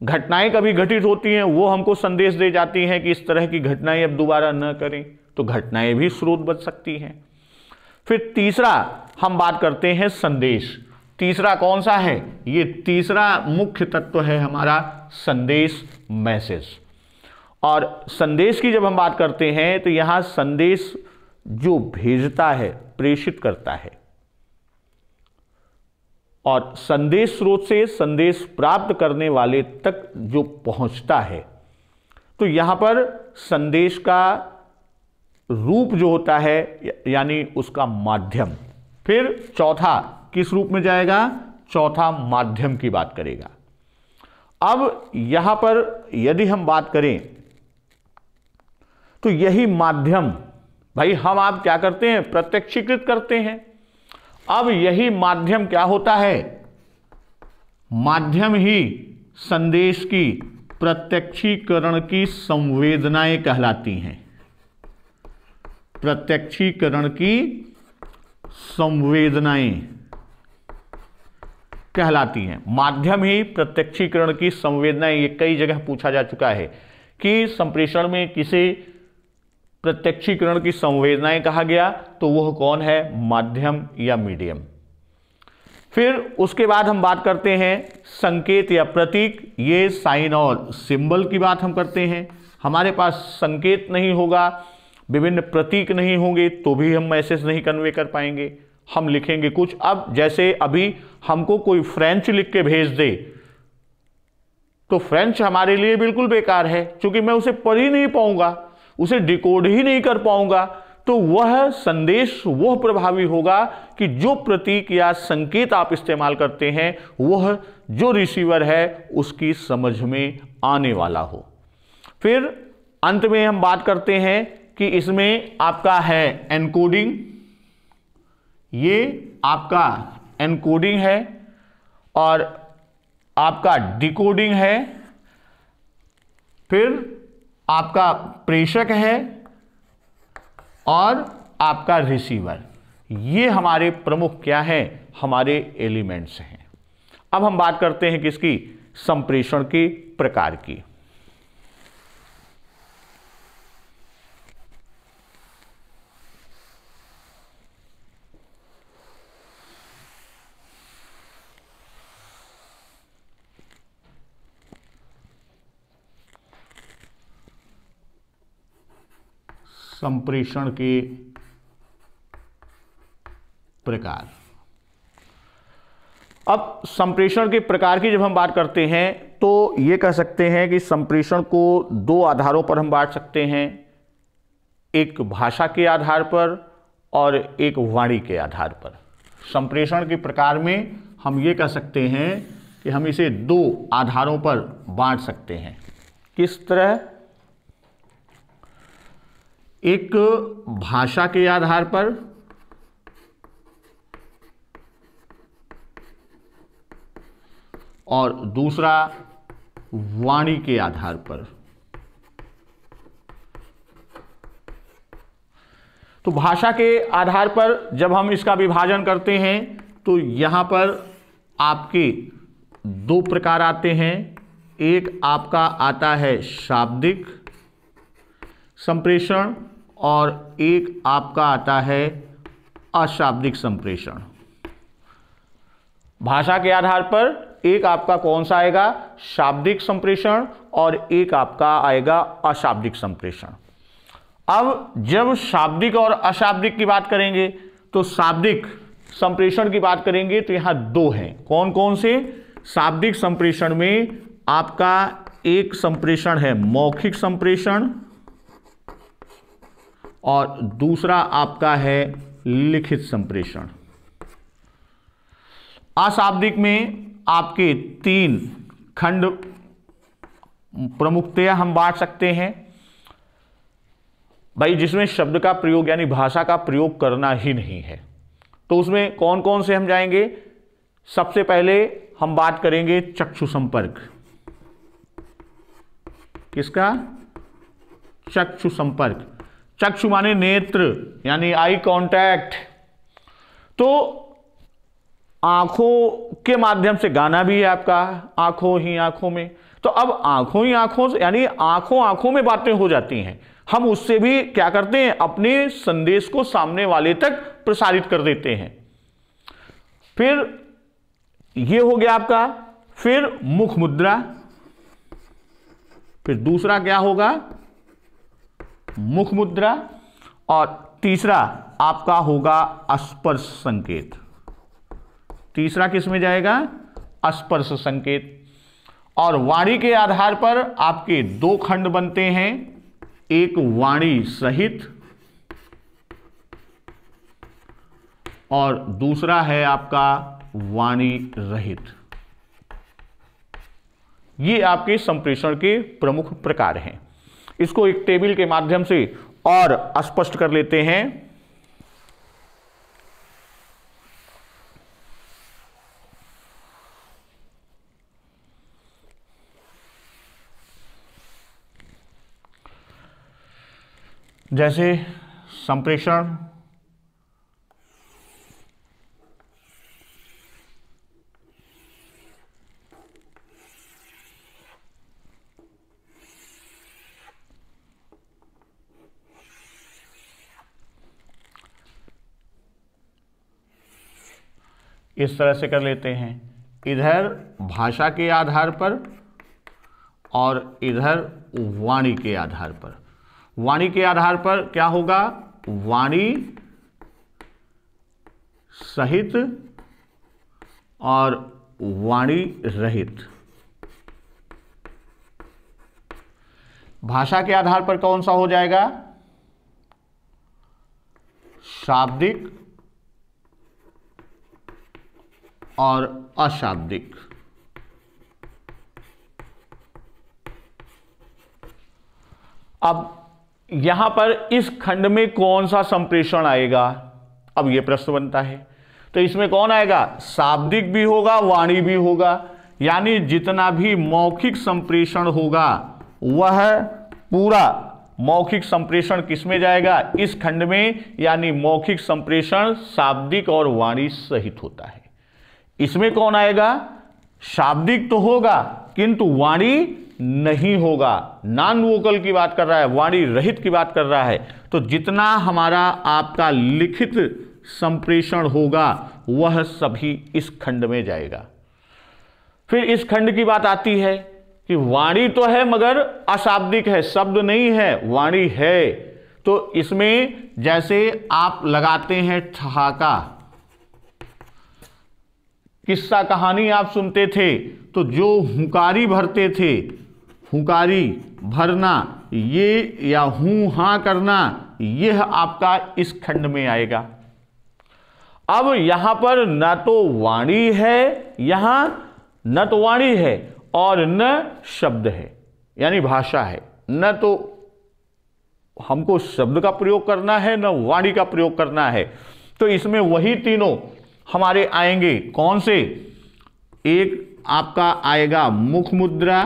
S1: घटनाएं कभी घटित होती हैं, वो हमको संदेश दे जाती हैं कि इस तरह की घटनाएं अब दोबारा न करें, तो घटनाएं भी स्रोत बन सकती हैं। फिर तीसरा हम बात करते हैं संदेश। तीसरा कौन सा है? ये तीसरा मुख्य तत्व है हमारा संदेश, मैसेज। और संदेश की जब हम बात करते हैं तो यहां संदेश जो भेजता है, प्रेषित करता है, और संदेश स्रोत से संदेश प्राप्त करने वाले तक जो पहुंचता है, तो यहां पर संदेश का रूप जो होता है, यानी उसका माध्यम। फिर चौथा किस रूप में जाएगा? चौथा माध्यम की बात करेगा। अब यहां पर यदि हम बात करें तो यही माध्यम, भाई हम आप क्या करते हैं? प्रत्यक्षीकृत करते हैं। अब यही माध्यम क्या होता है? माध्यम ही संदेश की प्रत्यक्षीकरण की संवेदनाएं कहलाती हैं। प्रत्यक्षीकरण की संवेदनाएं कहलाती हैं। माध्यम ही प्रत्यक्षीकरण की संवेदनाएं, ये कई जगह पूछा जा चुका है कि संप्रेषण में किसे प्रत्यक्षीकरण की संवेदनाएं कहा गया, तो वह कौन है? माध्यम या मीडियम। फिर उसके बाद हम बात करते हैं संकेत या प्रतीक। ये साइन और सिंबल की बात हम करते हैं। हमारे पास संकेत नहीं होगा, विभिन्न प्रतीक नहीं होंगे, तो भी हम मैसेज नहीं कन्वे कर पाएंगे। हम लिखेंगे कुछ, अब जैसे अभी हमको कोई फ्रेंच लिख के भेज दे, तो फ्रेंच हमारे लिए बिल्कुल बेकार है, क्योंकि मैं उसे पढ़ ही नहीं पाऊंगा, उसे डिकोड ही नहीं कर पाऊंगा। तो वह संदेश वह प्रभावी होगा कि जो प्रतीक या संकेत आप इस्तेमाल करते हैं वह जो रिसीवर है उसकी समझ में आने वाला हो। फिर अंत में हम बात करते हैं कि इसमें आपका है एनकोडिंग। ये आपका एनकोडिंग है और आपका डिकोडिंग है। फिर आपका प्रेषक है और आपका रिसीवर। ये हमारे प्रमुख क्या है, हमारे एलिमेंट्स हैं। अब हम बात करते हैं किसकी, संप्रेषण के प्रकार की। संप्रेषण के प्रकार। अब संप्रेषण के प्रकार की जब हम बात करते हैं तो ये कह सकते हैं कि संप्रेषण को दो आधारों पर हम बांट सकते हैं, एक भाषा के आधार पर और एक वाणी के आधार पर। संप्रेषण के प्रकार में हम ये कह सकते हैं कि हम इसे दो आधारों पर बांट सकते हैं। किस तरह, एक भाषा के आधार पर और दूसरा वाणी के आधार पर। तो भाषा के आधार पर जब हम इसका विभाजन करते हैं तो यहां पर आपके दो प्रकार आते हैं। एक आपका आता है शाब्दिक संप्रेषण और एक आपका आता है अशाब्दिक संप्रेषण। भाषा के आधार पर एक आपका कौन सा आएगा, शाब्दिक संप्रेषण, और एक आपका आएगा अशाब्दिक संप्रेषण। अब जब शाब्दिक और अशाब्दिक की बात करेंगे तो शाब्दिक संप्रेषण की बात करेंगे तो यहां दो हैं। कौन कौन से, शाब्दिक संप्रेषण में आपका एक संप्रेषण है मौखिक संप्रेषण और दूसरा आपका है लिखित संप्रेषण। अशाब्दिक में आपके तीन खंड प्रमुखतया हम बांट सकते हैं भाई, जिसमें शब्द का प्रयोग यानी भाषा का प्रयोग करना ही नहीं है। तो उसमें कौन कौन से हम जाएंगे, सबसे पहले हम बात करेंगे चक्षु संपर्क। किसका, चक्षु संपर्क। चक्षु माने नेत्र यानी आई कांटेक्ट। तो आंखों के माध्यम से गाना भी है आपका, आंखों ही आंखों में। तो अब आंखों ही आंखों से यानी आंखों आंखों में बातें हो जाती हैं। हम उससे भी क्या करते हैं, अपने संदेश को सामने वाले तक प्रसारित कर देते हैं। फिर ये हो गया आपका, फिर मुख मुद्रा, फिर दूसरा क्या होगा, मुख मुद्रा, और तीसरा आपका होगा स्पर्श संकेत। तीसरा किस में जाएगा, स्पर्श संकेत। और वाणी के आधार पर आपके दो खंड बनते हैं, एक वाणी सहित और दूसरा है आपका वाणी रहित। ये आपके संप्रेषण के प्रमुख प्रकार हैं। इसको एक टेबल के माध्यम से और स्पष्ट कर लेते हैं। जैसे संप्रेषण, इस तरह से कर लेते हैं, इधर भाषा के आधार पर और इधर वाणी के आधार पर। वाणी के आधार पर क्या होगा, वाणी सहित और वाणी रहित। भाषा के आधार पर कौन सा हो जाएगा, शाब्दिक और अशाब्दिक। अब यहां पर इस खंड में कौन सा संप्रेषण आएगा, अब यह प्रश्न बनता है। तो इसमें कौन आएगा, शाब्दिक भी होगा, वाणी भी होगा, यानी जितना भी मौखिक संप्रेषण होगा वह पूरा मौखिक संप्रेषण किसमें जाएगा? इस खंड में, यानी मौखिक संप्रेषण शाब्दिक और वाणी सहित होता है। इसमें कौन आएगा? शाब्दिक तो होगा किंतु वाणी नहीं होगा। नॉन वोकल की बात कर रहा है, वाणी रहित की बात कर रहा है। तो जितना हमारा आपका लिखित संप्रेषण होगा वह सभी इस खंड में जाएगा। फिर इस खंड की बात आती है कि वाणी तो है मगर अशाब्दिक है, शब्द नहीं है, वाणी है। तो इसमें जैसे आप लगाते हैं ठहाका, किस्सा कहानी आप सुनते थे तो जो हुंकारी भरते थे, हुंकारी भरना ये या हूं हां करना, यह आपका इस खंड में आएगा। अब यहां पर न तो वाणी है, यहां न तो वाणी है और न शब्द है, यानी भाषा है। न तो हमको शब्द का प्रयोग करना है, न वाणी का प्रयोग करना है। तो इसमें वही तीनों हमारे आएंगे। कौन से? एक आपका आएगा मुख मुद्रा,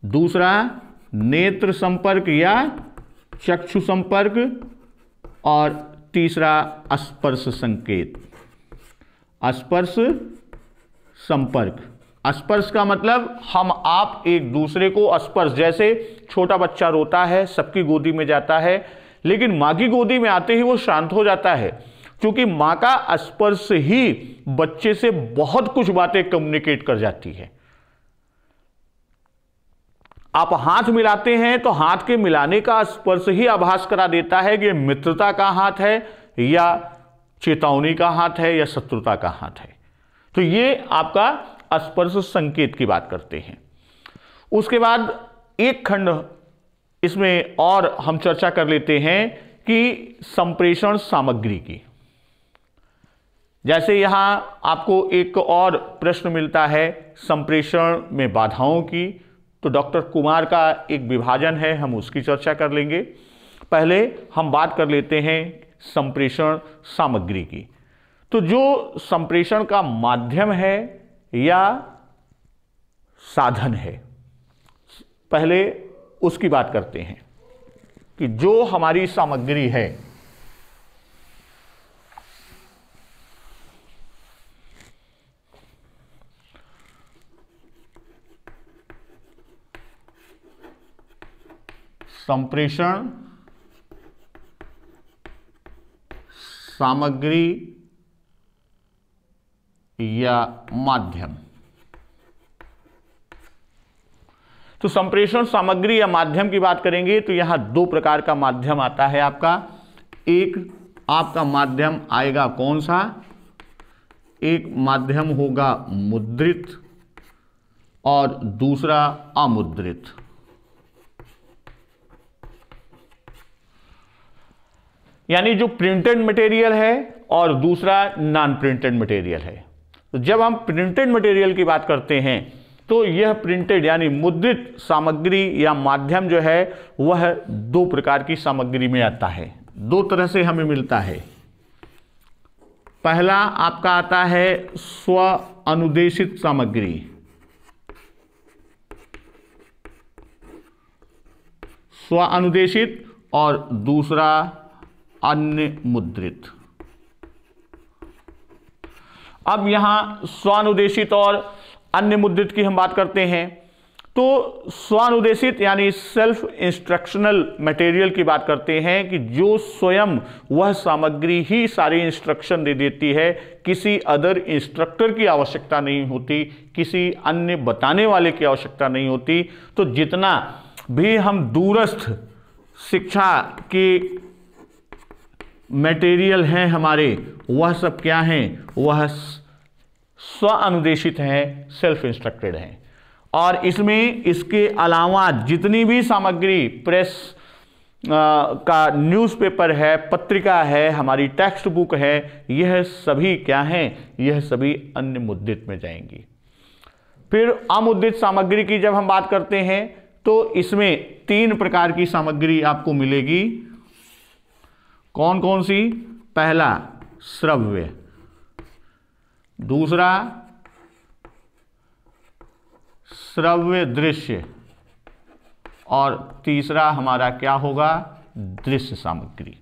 S1: दूसरा नेत्र संपर्क या चक्षु संपर्क, और तीसरा स्पर्श संकेत, स्पर्श संपर्क। स्पर्श का मतलब हम आप एक दूसरे को स्पर्श, जैसे छोटा बच्चा रोता है, सबकी गोदी में जाता है, लेकिन मां की गोदी में आते ही वो शांत हो जाता है, क्योंकि मां का स्पर्श ही बच्चे से बहुत कुछ बातें कम्युनिकेट कर जाती है। आप हाथ मिलाते हैं तो हाथ के मिलाने का स्पर्श ही आभास करा देता है कि मित्रता का हाथ है या चेतावनी का हाथ है या शत्रुता का हाथ है। तो ये आपका स्पर्श संकेत की बात करते हैं। उसके बाद एक खंड इसमें और हम चर्चा कर लेते हैं कि संप्रेषण सामग्री की। जैसे यहां आपको एक और प्रश्न मिलता है संप्रेषण में बाधाओं की, तो डॉक्टर कुमार का एक विभाजन है, हम उसकी चर्चा कर लेंगे। पहले हम बात कर लेते हैं संप्रेषण सामग्री की। तो जो संप्रेषण का माध्यम है या साधन है, पहले उसकी बात करते हैं कि जो हमारी सामग्री है, संप्रेषण सामग्री या माध्यम। तो संप्रेषण सामग्री या माध्यम की बात करेंगे तो यहां दो प्रकार का माध्यम आता है आपका। एक आपका माध्यम आएगा कौन सा? एक माध्यम होगा मुद्रित और दूसरा अमुद्रित। यानी जो प्रिंटेड मटेरियल है और दूसरा नॉन प्रिंटेड मटेरियल है। तो जब हम प्रिंटेड मटेरियल की बात करते हैं तो यह प्रिंटेड यानी मुद्रित सामग्री या माध्यम जो है वह दो प्रकार की सामग्री में आता है, दो तरह से हमें मिलता है। पहला आपका आता है स्व अनुदेशित सामग्री, स्व अनुदेशित, और दूसरा अन्य मुद्रित। अब यहां स्वानुदेशित और अन्य मुद्रित की हम बात करते हैं। तो स्वानुदेशित यानी सेल्फ इंस्ट्रक्शनल मटेरियल की बात करते हैं कि जो स्वयं वह सामग्री ही सारी इंस्ट्रक्शन दे देती है, किसी अदर इंस्ट्रक्टर की आवश्यकता नहीं होती, किसी अन्य बताने वाले की आवश्यकता नहीं होती। तो जितना भी हम दूरस्थ शिक्षा के मटेरियल हैं हमारे, वह सब क्या हैं? वह स्व अनुदेशित हैं, सेल्फ इंस्ट्रक्टेड हैं। और इसमें इसके अलावा जितनी भी सामग्री प्रेस का न्यूज़पेपर है, पत्रिका है, हमारी टेक्स्ट बुक है, यह सभी क्या हैं? यह सभी अन्य मुद्रित में जाएंगी। फिर अमुद्रित सामग्री की जब हम बात करते हैं तो इसमें तीन प्रकार की सामग्री आपको मिलेगी। कौन कौन सी? पहला श्रव्य, दूसरा श्रव्य दृश्य, और तीसरा हमारा क्या होगा, दृश्य सामग्री।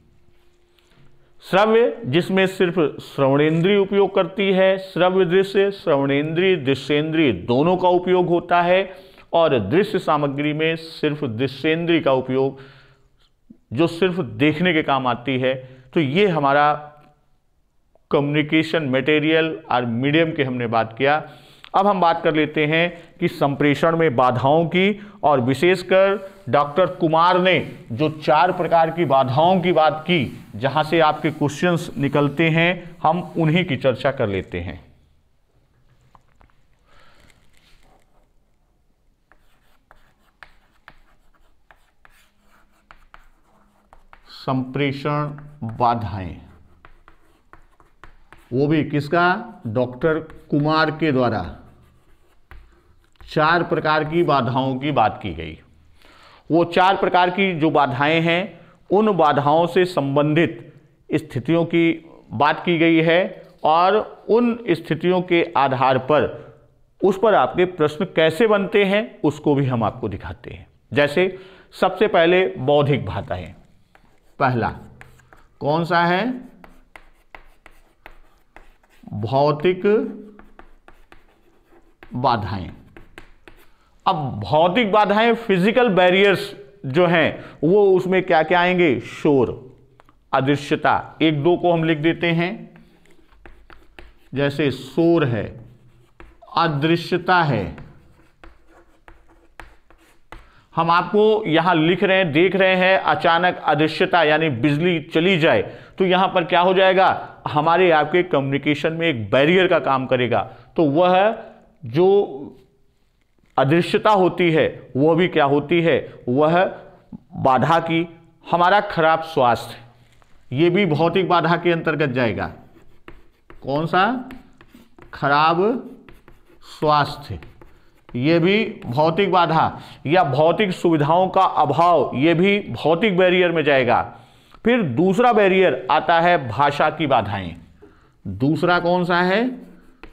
S1: श्रव्य जिसमें सिर्फ श्रवणेंद्रिय उपयोग करती है, श्रव्य दृश्य, श्रवणेंद्रिय दृश्येंद्रिय दोनों का उपयोग होता है, और दृश्य सामग्री में सिर्फ दृश्येंद्रिय का उपयोग जो सिर्फ देखने के काम आती है। तो ये हमारा कम्युनिकेशन मटेरियल और मीडियम की हमने बात किया। अब हम बात कर लेते हैं कि संप्रेषण में बाधाओं की, और विशेषकर डॉक्टर कुमार ने जो 4 प्रकार की बाधाओं की बात की, जहां से आपके क्वेश्चंस निकलते हैं, हम उन्हीं की चर्चा कर लेते हैं। संप्रेषण बाधाएं, वो भी किसका, डॉक्टर कुमार के द्वारा 4 प्रकार की बाधाओं की बात की गई। वो 4 प्रकार की जो बाधाएं हैं, उन बाधाओं से संबंधित स्थितियों की बात की गई है, और उन स्थितियों के आधार पर उस पर आपके प्रश्न कैसे बनते हैं उसको भी हम आपको दिखाते हैं। जैसे सबसे पहले बौद्धिक बाधाएं, पहला कौन सा है, भौतिक बाधाएं। अब भौतिक बाधाएं, फिजिकल बैरियर्स जो हैं, वो उसमें क्या क्या आएंगे, शोर, अदृश्यता, 1-2 को हम लिख देते हैं, जैसे शोर है, अदृश्यता है। हम आपको यहां लिख रहे हैं, देख रहे हैं, अचानक अदृश्यता यानी बिजली चली जाए तो यहां पर क्या हो जाएगा, हमारे आपके कम्युनिकेशन में एक बैरियर का काम करेगा। तो वह जो अदृश्यता होती है वह भी क्या होती है, वह बाधा की। हमारा खराब स्वास्थ्य, ये भी भौतिक बाधा के अंतर्गत जाएगा। कौन सा, खराब स्वास्थ्य, ये भी भौतिक बाधा, या भौतिक सुविधाओं का अभाव, ये भी भौतिक बैरियर में जाएगा। फिर दूसरा बैरियर आता है भाषा की बाधाएं। दूसरा कौन सा है,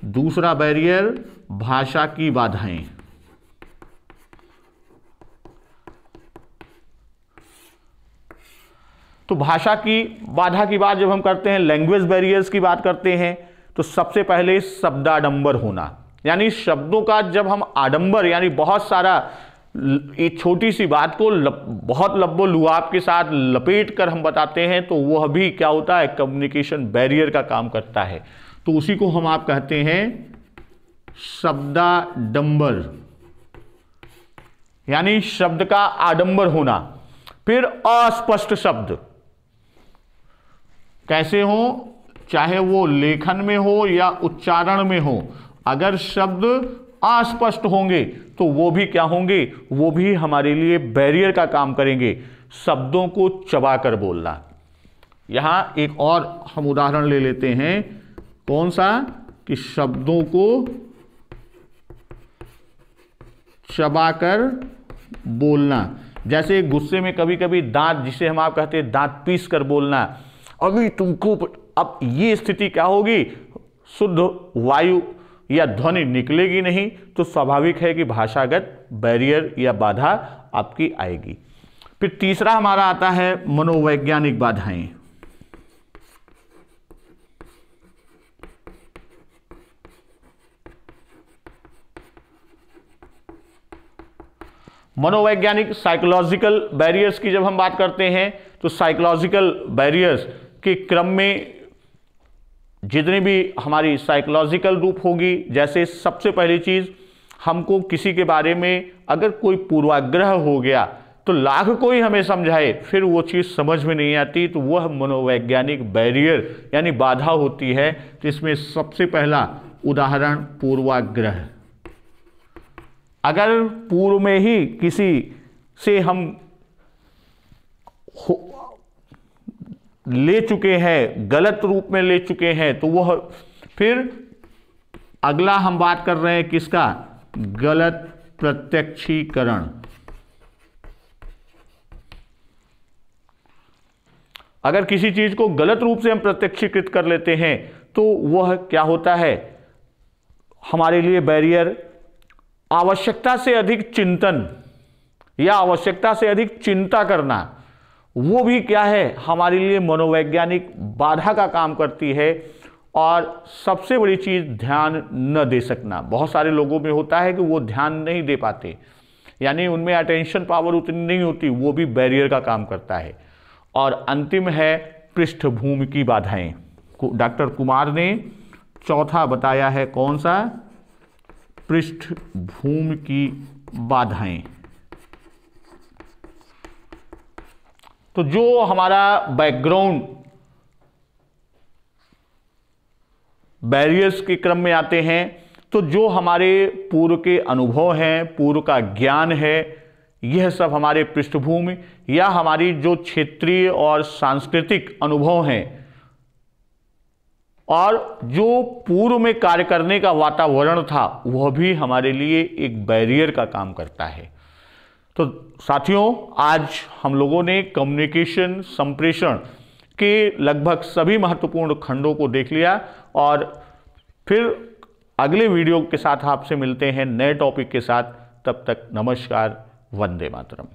S1: दूसरा बैरियर भाषा की बाधाएं। तो भाषा की बाधा की बात जब हम करते हैं, लैंग्वेज बैरियर्स की बात करते हैं, तो सबसे पहले शब्दाडंबर होना, यानी शब्दों का जब हम आडंबर यानी बहुत सारा, एक छोटी सी बात को बहुत लब्बो लुआब के साथ लपेट कर हम बताते हैं, तो वह भी क्या होता है, कम्युनिकेशन बैरियर का काम करता है। तो उसी को हम आप कहते हैं शब्दाडंबर, यानी शब्द का आडंबर होना। फिर अस्पष्ट शब्द कैसे हो, चाहे वो लेखन में हो या उच्चारण में हो, अगर शब्द अस्पष्ट होंगे तो वो भी क्या होंगे, वो भी हमारे लिए बैरियर का काम करेंगे। शब्दों को चबाकर बोलना, यहां एक और हम उदाहरण ले लेते हैं, कौन सा, कि शब्दों को चबाकर बोलना। जैसे गुस्से में कभी कभी दांत, जिसे हम आप कहते हैं दांत पीस कर बोलना, अभी तुमको, अब ये स्थिति क्या होगी, शुद्ध वायु या ध्वनि निकलेगी नहीं, तो स्वाभाविक है कि भाषागत बैरियर या बाधा आपकी आएगी। फिर तीसरा हमारा आता है मनोवैज्ञानिक बाधाएं। मनोवैज्ञानिक साइकोलॉजिकल बैरियर्स की जब हम बात करते हैं, तो साइकोलॉजिकल बैरियर्स के क्रम में जितनी भी हमारी साइकोलॉजिकल रूप होगी, जैसे सबसे पहली चीज, हमको किसी के बारे में अगर कोई पूर्वाग्रह हो गया तो लाख कोई हमें समझाए फिर वो चीज़ समझ में नहीं आती, तो वह मनोवैज्ञानिक बैरियर यानी बाधा होती है। तो इसमें सबसे पहला उदाहरण पूर्वाग्रह। अगर पूर्व में ही किसी से हम ले चुके हैं, गलत रूप में ले चुके हैं, तो वह फिर अगला हम बात कर रहे हैं किसका, गलत प्रत्यक्षीकरण। अगर किसी चीज को गलत रूप से हम प्रत्यक्षीकृत कर लेते हैं तो वह क्या होता है, हमारे लिए बैरियर। आवश्यकता से अधिक चिंतन, या आवश्यकता से अधिक चिंता करना, वो भी क्या है, हमारे लिए मनोवैज्ञानिक बाधा का काम करती है। और सबसे बड़ी चीज़ ध्यान न दे सकना। बहुत सारे लोगों में होता है कि वो ध्यान नहीं दे पाते, यानी उनमें अटेंशन पावर उतनी नहीं होती, वो भी बैरियर का काम करता है। और अंतिम है पृष्ठभूमि की बाधाएं। डॉक्टर कुमार ने चौथा बताया है, कौन सा? पृष्ठभूमि की बाधाएं। तो जो हमारा बैकग्राउंड बैरियर्स के क्रम में आते हैं, तो जो हमारे पूर्व के अनुभव हैं, पूर्व का ज्ञान है, यह सब हमारे पृष्ठभूमि या हमारी जो क्षेत्रीय और सांस्कृतिक अनुभव हैं, और जो पूर्व में कार्य करने का वातावरण था, वह भी हमारे लिए एक बैरियर का काम करता है। तो साथियों, आज हम लोगों ने कम्युनिकेशन संप्रेषण के लगभग सभी महत्वपूर्ण खंडों को देख लिया, और फिर अगले वीडियो के साथ आपसे मिलते हैं नए टॉपिक के साथ। तब तक नमस्कार, वंदे मातरम।